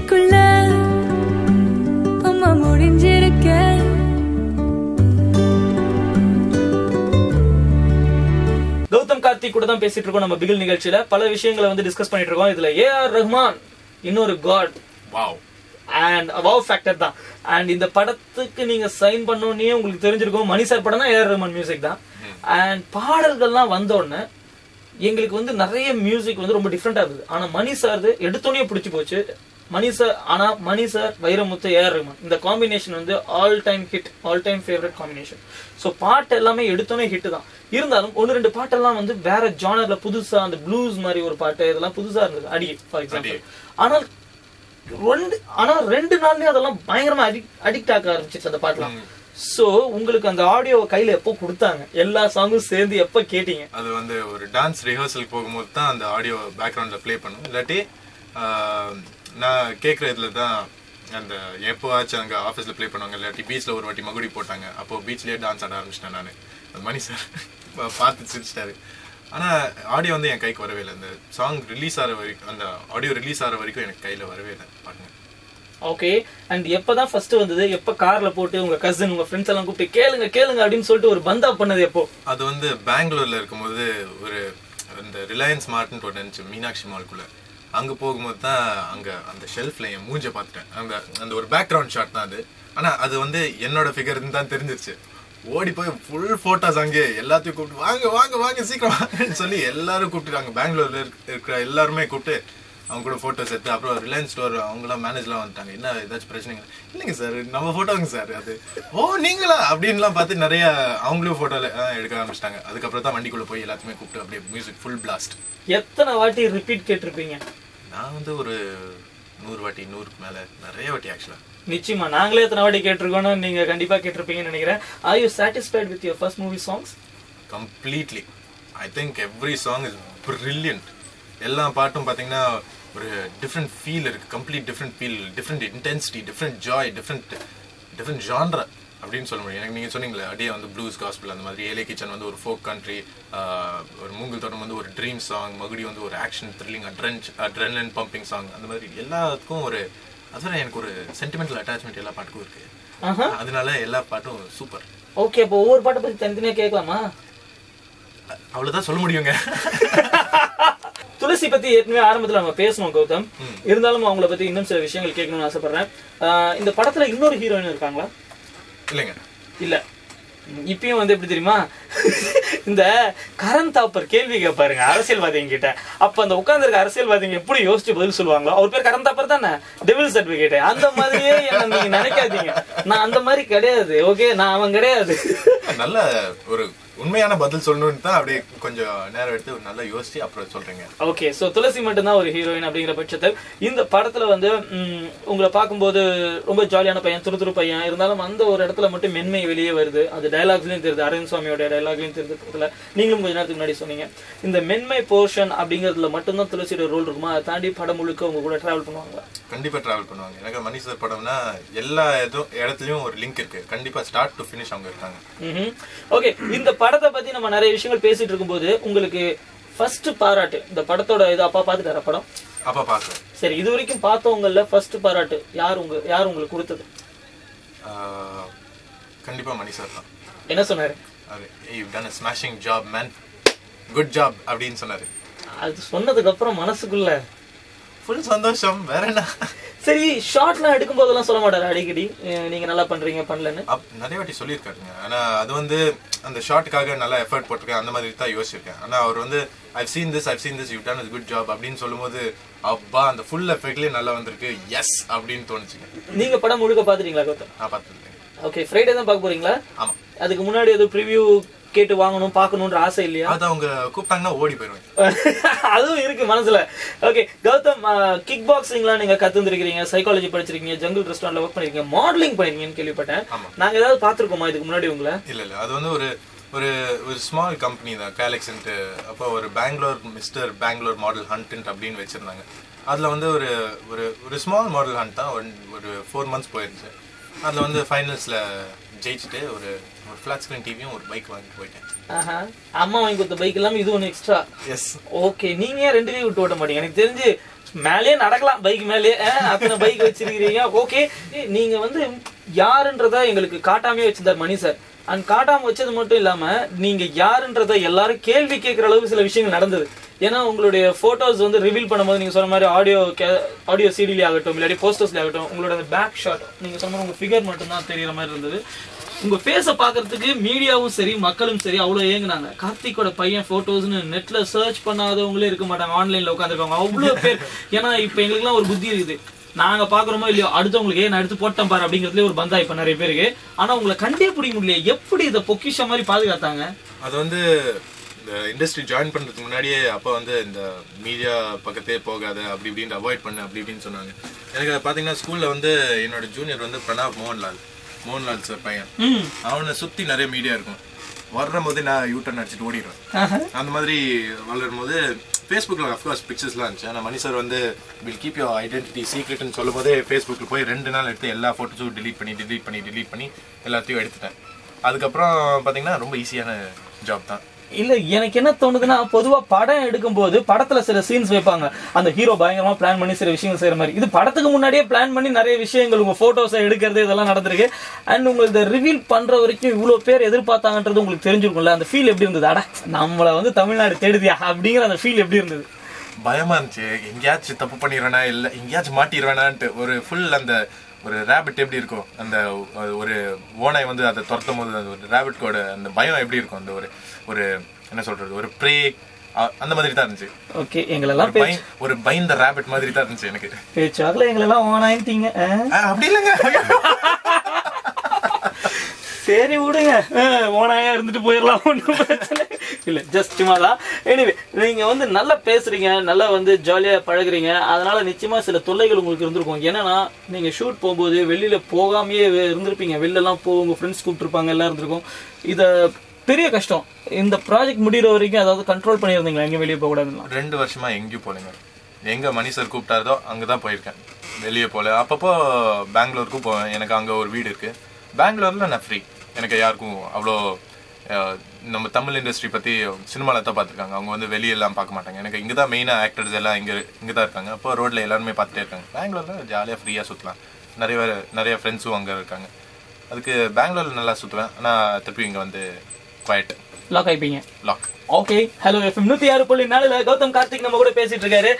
நெஞ்சுக்குள்ள அம்மா முடிஞ்சிருக்க. கௌதம் கார்த்திக் கூட தான் பேசிட்டு இருக்கோம் நம்ம பிகில் நிகழ்ச்சியில. பல விஷயங்களை வந்து டிஸ்கஸ் பண்ணிட்டு இருக்கோம். இதுல ஏஆர் ரஹ்மான் இன்னொரு god. Wow and wow factor தான். அண்ட் இந்த படத்துக்கு நீங்க சைன் பண்ணோன்னே உங்களுக்கு தெரிஞ்சிருக்கும் மணி சார் படம் தான் ஏஆர் ரஹ்மான் மியூசிக் தான். அண்ட் பாடல்கள்லாம் வந்த உடனே எங்களுக்கு வந்து நிறைய மியூசிக் வந்து ரொம்ப டிஃப்ரெண்டா இருந்தது. ஆனா மணி சார் எடுத்தோடனே பிடிச்சி போச்சு. மணி சார் வைரமுத்து ஏஆர் ரஹ்மான் இந்த காம்பினேஷன் வந்து all time hit, all time favourite combination. So பாட்டு எல்லாமே எடுத்தோடனே ஹிட் தான். இருந்தாலும் ஒன்னு ரெண்டு பாட்டெல்லாம் வந்து வேற ஜானர்ல புதுசா, அந்த ப்ளூஸ் மாதிரி ஒரு பாட்டு இதெல்லாம் புதுசா இருந்தது. அடியே ஃபார் எக்ஸாம்பிள். ஆனா ரெண்டு நாள்லயே அதெல்லாம் பயங்கரமா அடிக்ட் ஆக ஆரம்பிச்சிச்சு அந்த பாட்டுலாம். சோ உங்களுக்கு அந்த ஆடியோ கையில எப்போ கொடுத்தாங்க? எல்லா சாங்கும் சேர்ந்து எப்ப கேட்டீங்க? அது வந்து ஒரு டான்ஸ் ரிஹர்சல் போகும்போது தான் அந்த ஆடியோ பேக்ரவுண்ட்ல பிளே பண்ணும். இல்லாட்டி நான் கேட்குற இதுல தான் அந்த எப்போவாச்சும் அங்கே ஆஃபீஸில் ப்ளே பண்ணுவாங்க. இல்லாட்டி பீச்சில் ஒரு வாட்டி மகுடி போட்டாங்க. அப்போ பீச்லேயே டான்ஸ் ஆட ஆரம்பிச்சிட்டேன் நான். அது மணி சார் பார்த்து சிரிச்சிட்டாரு. ஆனால் ஆடியோ வந்து என் கைக்கு வரவே இல்லை. அந்த சாங் ரிலீஸ் ஆகிற வரைக்கும், அந்த ஆடியோ ரிலீஸ் ஆகிற வரைக்கும் எனக்கு கையில் வரவே இல்லை பாருங்க. ஓகே. அண்ட் எப்பதான் ஃபர்ஸ்ட் வந்தது? எப்ப கார்ல போட்டு உங்க கசின் உங்க ஃப்ரெண்ட்ஸ் எல்லாம் கூப்பிட்டு கேளுங்க கேளுங்க அப்படின்னு சொல்லிட்டு ஒரு பந்தா பண்ணது எப்போ? அது வந்து பெங்களூர்ல இருக்கும்போது ஒரு அந்த ரிலையன்ஸ் மார்ட்னு ஒன்று இருந்துச்சு மீனாட்சி மால்குள்ள. அங்கே போகும்போது தான் அங்கே அந்த ஷெல்ஃப்ல என் மூஞ்ச பார்த்துட்டேன். அந்த ஒரு பேக்ரவுண்ட் ஷாட் தான் அது. ஆனால் அது வந்து என்னோட ஃபிகர்னு தான் தெரிஞ்சிருச்சு. ஓடி போய் ஃபுல் ஃபோட்டோஸ் அங்கே எல்லாத்தையும் கூப்பிட்டு வாங்க வாங்க வாங்க சீக்கிரம் வாங்கன்னு சொல்லி எல்லாரும் கூப்பிட்டுருக்காங்க. பெங்களூர்ல இருக்கிற எல்லாருமே கூப்பிட்டு அவங்க கூட ஃபோட்டோஸ் எடுத்து, அப்புறம் ரிலையன்ஸ் ஸ்டோர் அவங்களாம் மேனேஜ்லாம் வந்துட்டாங்க. என்ன ஏதாச்சும் பிரச்சனைங்க? இல்லைங்க சார் நம்ம ஃபோட்டோங்க சார். அது ஓ நீங்களா அப்படின்லாம் பார்த்து நிறைய அவங்களும் ஃபோட்டோவில் எடுக்க ஆரம்பிச்சிட்டாங்க. அதுக்கப்புறம் தான் வண்டிக்குள்ளே போய் எல்லாத்தையுமே கூப்பிட்டு அப்படியே மியூசிக் ஃபுல் பிளாஸ்ட். எத்தனை வாட்டி ரிப்பீட் கேட்டிருப்பீங்க? நான் வந்து ஒரு 100 வாட்டி, 100க்கு மேலே நிறைய வாட்டி ஆக்சுவலா. நிச்சயமா நாங்களே எத்தனை வாட்டி கேட்டிருக்கோம்னு நீங்க கண்டிப்பா கேட்டிருப்பீங்கன்னு நினைக்கிறேன். Are you satisfied with your first movie songs? Completely. I think every song is brilliant. எல்லா பாட்டும் பாத்தீங்கன்னா ஒரு டிஃப்ரெண்ட் ஃபீல் இருக்கு. Complete different feel, different intensity, different Joy, different genre அப்படின்னு சொல்ல முடியும். எனக்கு நீங்க சொன்னீங்களே அப்படியே வந்து ப்ளூஸ் காஸ்பிள் அந்த மாதிரி, ஏலே கிச்சன் வந்து ஒரு ஃபோக் கண்ட்ரி, ஒரு மூங்கில் தோட்டம் வந்து ஒரு ட்ரீம் சாங், மகுடி வந்து ஒரு ஆக்ஷன் த்ரில்லிங் அட்ரெனலின் பம்பிங் சாங், அந்த மாதிரி எல்லாத்துக்கும் ஒரு அதுவரை எனக்கு ஒரு சென்டிமெண்டல் அட்டாச்மெண்ட் எல்லா பாட்டுக்கும் இருக்கு. அதனால எல்லா பாட்டும் சூப்பர். ஓகே, அப்போ ஒவ்வொரு பாட்டை பத்தி தனித்தனியா கேட்கலாமா? அவ்வளவுதான் சொல்ல முடியுங்க. துளசி பத்தி ஏற்கனவே ஆரம்பத்துல நம்ம பேசணும் கௌதம். இருந்தாலும் அவங்கள பத்தி இன்னும் சில விஷயங்கள் கேட்கணும்னு ஆசைப்படுறேன். இந்த படத்துல இன்னொரு ஹீரோயின் இருக்காங்களா? இல்லைங்க. இல்ல. இப்பயும் வந்து எப்படி தெரியுமா, இந்த கரண் தாப்பர் கேள்வி கேட்பாருங்க அரசியல்வாதிங்க கிட்ட. அப்ப அந்த உட்கார்ந்து இருக்க அரசியல்வாதிங்க எப்படி யோசிச்சு பதில் சொல்லுவாங்களோ, அவர் பேர் கரண் தாப்பர் தானே, டெவில் சர்டிபிகேட். அந்த மாதிரியே என்ன நீங்க நினைக்காதீங்க. நான் அந்த மாதிரி கிடையாது. ஓகே, நான் அவன் கிடையாது. நல்ல ஒரு உண்மையான பதில் சொல்லணும்னு தான் அப்படியே கொஞ்சம் நேரம் எடுத்து நல்லா யோசிச்சு அப்புறம் சொல்றீங்க. ஓகே, சோ துளசி மட்டும்தான் ஒரு ஹீரோயின் அப்படிங்கிற பட்சத்தில் இந்த படத்துல வந்து உங்களை பார்க்கும்போது ரொம்ப ஜாலியான பையன், துரு பையன் இருந்தாலும் அந்த ஒரு இடத்துல மட்டும் மென்மை வெளியே வருது. அது டயலாக்ஸ்லயும் தெரியுது, அரவிந்த் சுவாமியோட டயலாக்லயும் தெரியுது. நீங்களும் கொஞ்ச நேரத்துக்கு முன்னாடி சொன்னீங்க இந்த மென்மை போர்ஷன் அப்படிங்கறதுல மட்டும்தான் துளசியோட ரோல் இருக்குமா? அதை தாண்டி படம் முழுக்க உங்க கூட டிராவல் பண்ணுவாங்களா? கண்டிப்பா டிராவல் பண்ணுவாங்க. எனக்கு மணி சார் படம்னா எல்லா இடத்துலயும் ஒரு லிங்க் இருக்கு. கண்டிப்பா ஸ்டார்ட் டு ஃபினிஷ் அவங்க இருக்காங்க. ஓகே, இந்த படத்தை பத்தி நம்ம நிறைய விஷயங்கள் பேசிட்டு இருக்கும்போது உங்களுக்கு ஃபர்ஸ்ட் பாராட்டு இந்த படத்தோட இது அப்பா பாத்துட்டார படம்? அப்பா பாக்குறேன். சரி, இது வரைக்கும் பார்த்தவங்கல ஃபர்ஸ்ட் பாராட்டு யார் உங்களுக்கு கொடுத்தது? கண்டிப்பா மணி சார் தான். என்ன சொன்னாரு? You've done a smashing job man, good job அப்படின்னு சொன்னாரு. அது சொன்னதுக்கு அப்புறம் மனசுக்குள்ள ஃபுல் சந்தோஷம். வேற என்ன? சரி, ஷார்ட்லாம் எடுக்கும் போதெல்லாம் சொல்ல மாட்டாரு அடிக்கடி நீங்க நல்லா பண்றீங்க பண்ணலன்னு? நிறைய வாட்டி சொல்லியிருக்காருங்க. ஆனா அது வந்து அந்த ஷார்ட்டுக்காக நல்லா எஃபர்ட் போட்டிருக்கேன் அந்த மாதிரி தான் யோசிச்சிருக்கேன். ஆனா அவர் வந்து I've seen this, you've done a good job அப்படின்னு சொல்லும்போது அப்பா அந்த ஃபுல் எஃபெக்ட்லயே நல்லா வந்திருக்கு, எஸ் அப்படின்னு தோணுச்சுங்க. நீங்க படம் முழுக்க பாத்துறீங்களா கௌதம்? நான் பார்த்துருக்கேன். ஓகே, ஃப்ரைடே தான் பார்க்க போறீங்களா? ஆமா. அதுக்கு முன்னாடி ஏதோ ப்ரிவியூ கேட்டு வாங்கணும் பார்க்கணும்ன்ற ஆசை இல்லையா? அது அவங்க கூப்பிட்டாங்கன்னா ஓடி போயிடுவேன். அதுவும் இருக்கு மனசுல. ஓகே கௌதம், கிக் பாக்ஸிங்லாம் நீங்க கத்துந்திருக்கீங்க, சைக்காலஜி படிச்சிருக்கீங்க, ஜங்கிள் ரெஸ்டாரண்ட்ல ஒர்க் பண்ணிருக்கீங்க, மாடலிங் பண்ணிருக்கீங்கன்னு கேள்விப்பட்டேன். நாங்க ஏதாவது பாத்துருக்கோமா இதுக்கு முன்னாடி உங்களை? இல்ல அது வந்து ஒரு ஒரு ஸ்மால் கம்பெனி தான், கேலக்ஸன்ட். அப்போ ஒரு மிஸ்டர் பெங்களூர் மாடல் ஹண்ட் அப்படின்னு வச்சிருந்தாங்க. அதுல வந்து ஒரு ஸ்மால் மாடல் ஹண்ட் தான். ஒரு 4 months போயிருந்துச்சு. அதுல வந்து ஃபைனல்ஸ்ல ஜெயிச்சுட்டு ஒரு ஃபிளாட் ஸ்கிரீன் டிவியும் ஒரு பைக் வாங்கிட்டு போயிட்டேன். அம்மா வாங்கி கொடுத்த பைக் இல்லாம இது ஒன்னு எக்ஸ்ட்ரா. எஸ். ஓகே, நீங்க 2 விட்டு ஓட்ட மாட்டீங்க. எனக்கு தெரிஞ்சு மேலே நடக்கலாம், பைக் மேலே அத்தனை பைக் வச்சிருக்கீங்க. ஓகே, நீங்க வந்து யாருன்றத எங்களுக்கு காட்டாமே வச்சிருந்தார் மணி சார். அண்ட் காட்டாம வச்சது மட்டும் இல்லாம நீங்க யாருன்றத எல்லாரும் கேள்வி கேட்கிற அளவுக்கு சில விஷயங்கள் நடந்தது. ஏன்னா உங்களுடைய போட்டோஸ் வந்து ரிவீல் பண்ணும்போது நீங்க சொன்ன மாதிரி ஆடியோ சிடில ஆகட்டும், இல்லாட்டி போஸ்டர்ஸ்ல ஆகட்டும், உங்களோட பேக் ஷாட் நீங்க சொன்ன மாதிரி உங்க ஃபிகர் மட்டும் தான் தெரியற மாதிரி இருந்தது. உங்க ஃபேஸை பாக்குறதுக்கு மீடியாவும் சரி மக்களும் சரி அவ்வளவு ஏங்குனாங்க. கார்த்திகோட பையன் போட்டோஸ்னு நெட்ல சர்ச் பண்ணாதவங்களே இருக்க மாட்டாங்க, ஆன்லைன்ல உட்காந்துருக்காங்க அவ்வளவு பேர். ஏன்னா இப்ப எங்களுக்கு எல்லாம் ஒரு புத்தி இருக்குது, நாங்க பாக்குறோமோ இல்லையோ அடுத்தவங்களுக்கு நான் எடுத்து போட்டேன் பாரு அப்படிங்கறதுல ஒரு பந்தா இப்ப நிறைய பேருக்கு. ஆனா உங்களை கண்டே பிடிக்க முடியல, எப்படி இதை பொக்கிஷ மாதிரி பாதுகாத்தாங்க? அது வந்து இந்த இண்டஸ்ட்ரி ஜாயின் பண்றதுக்கு முன்னாடியே அப்பா வந்து இந்த மீடியா பக்கத்தே போகாத அப்படி இப்படின்னு அவாய்ட் பண்ண அப்படி இப்படின்னு சொன்னாங்க. எனக்கு பாத்தீங்கன்னா ஸ்கூல்ல வந்து என்னோட ஜூனியர் வந்து பிரணாப் மோகன்லால் சார் பையன், அவனை சுத்தி நிறைய மீடியா இருக்கும். வர்ற போது நான் யூட்டர்ன் அடிச்சுட்டு ஓடிடுவேன். அந்த மாதிரி வளரும் போது ஃபேஸ்புக்கில் அஃப்கோர்ஸ் பிக்சர்ஸ்லாம் இருந்துச்சு. ஆனால் மணி சார் வந்து வில் கீப் யோர் ஐடென்டிட்டி சீக்ரெட்னு சொல்லும் போதே ஃபேஸ்புக்கில் போய் 2 நாள் எடுத்து எல்லா ஃபோட்டோஸும் டிலீட் பண்ணி எல்லாத்தையும் எடுத்துட்டேன். அதுக்கப்புறம் பார்த்தீங்கன்னா ரொம்ப ஈஸியான ஜாப் தான். இல்ல எனக்கு என்ன தோணுதுன்னா, பொதுவா படம் எடுக்கும் போது படத்துல சில சீன்ஸ் வைப்பாங்க, அந்த ஹீரோ பயங்கரமா பிளான் பண்ணி சில விஷயங்கள் செய்யற மாதிரி. இது படத்துக்கு முன்னாடியே பிளான் பண்ணி நிறைய விஷயங்கள் உங்க போட்டோஸை எடுக்கிறது இதெல்லாம் நடந்திருக்கு. அண்ட் உங்களுக்கு இதை ரிவீல் பண்ற வரைக்கும் இவ்வளவு பேர் எதிர்பார்த்தாங்கன்றது உங்களுக்கு தெரிஞ்சிருக்கும்ல, அந்த ஃபீல் எப்படி இருந்தது? அட நம்மள வந்து தமிழ்நாடு தேடுதியா அப்படிங்கிற அந்த ஃபீல் எப்படி இருந்தது? பயமா இருந்துச்சு, எங்கேயாச்சும் தப்பு பண்ணிடுவேனா இல்ல எங்கேயாச்சும் மாட்டிடுவேனான்ட்டு. ஒரு ஃபுல் அந்த ஒரு ரேபிட் எப்படி இருக்கும், அந்த ஒரு ஓனாய் வந்து அதை துரத்தும் போது அந்த ஒரு ரேபிட்கோட அந்த பயம் எப்படி இருக்கும், அந்த ஒரு என்ன சொல்றது ஒரு ப்ரே அந்த மாதிரி தான் இருந்துச்சு. ஓகே, எங்களெல்லாம் ஒரு பயந்த ரேபிட் மாதிரி தான் இருந்துச்சு எனக்கு. பேச்சாக்கல எங்களெல்லாம் ஓனாயிட்டீங்க அப்படி இல்லைங்க. சரி விடுங்க, ஓனாயா இருந்துட்டு போயிடலாம், ஒன்றும் பிரச்சனை இல்ல, ஜஸ்ட் சும்மாதான். எனிவே நீங்க வந்து நல்லா பேசுறீங்க, நல்லா வந்து ஜாலியா பழகுறீங்க, அதனால நிச்சயமா சில தொல்லைகள் உங்களுக்கு இருந்திருக்கும். ஏன்னா நீங்க ஷூட் போகும்போது வெளியில போகாமையே இருந்திருப்பீங்க, வெளில எல்லாம் உங்க ஃப்ரெண்ட்ஸ் கூப்பிட்டுருப்பாங்க, எல்லாம் இருந்திருக்கும். இத பெரிய கஷ்டம். இந்த ப்ராஜெக்ட் முடிகிற வரைக்கும் அதாவது கண்ட்ரோல் பண்ணியிருந்தீங்களா, எங்க வெளியே போக கூடாதுன்னா? 2 வருஷமா எங்கேயும் போலீங்க. எங்க மணி சார் கூப்பிட்டாரோ அங்கதான் போயிருக்கேன், வெளியே போல. அப்பப்போ பெங்களூருக்கும் போவேன், எனக்கு அங்க ஒரு வீடு இருக்கு. பெங்களூர்ல நான் ஃப்ரீ, எனக்கு யாருக்கும் அவ்வளோ நம்ம தமிழ் இண்டஸ்ட்ரி பத்தி சினிமால தான் பார்த்துருக்காங்க, அவங்க வந்து வெளியெல்லாம் பார்க்க மாட்டாங்க. எனக்கு இங்கே தான் மெயினாக ஆக்டர்ஸ் எல்லாம் இங்கே தான் இருக்காங்க. அப்போ ரோட்ல எல்லாருமே பார்த்துட்டே இருக்காங்க. பெங்களூர்ல ஜாலியாக ஃப்ரீயாக சுற்றலாம், நிறைய ஃப்ரெண்ட்ஸும் அங்கே இருக்காங்க. அதுக்கு பெங்களூர்ல நல்லா சுற்றுவேன். ஆனால் திருப்பி இங்கே வந்து குவாய்ட் லாக் ஆயிப்பீங்க. Lock. Okay, hello FM 106.4 Gautham Karthik நம்ம கூட பேசிட்டு இருக்காரு.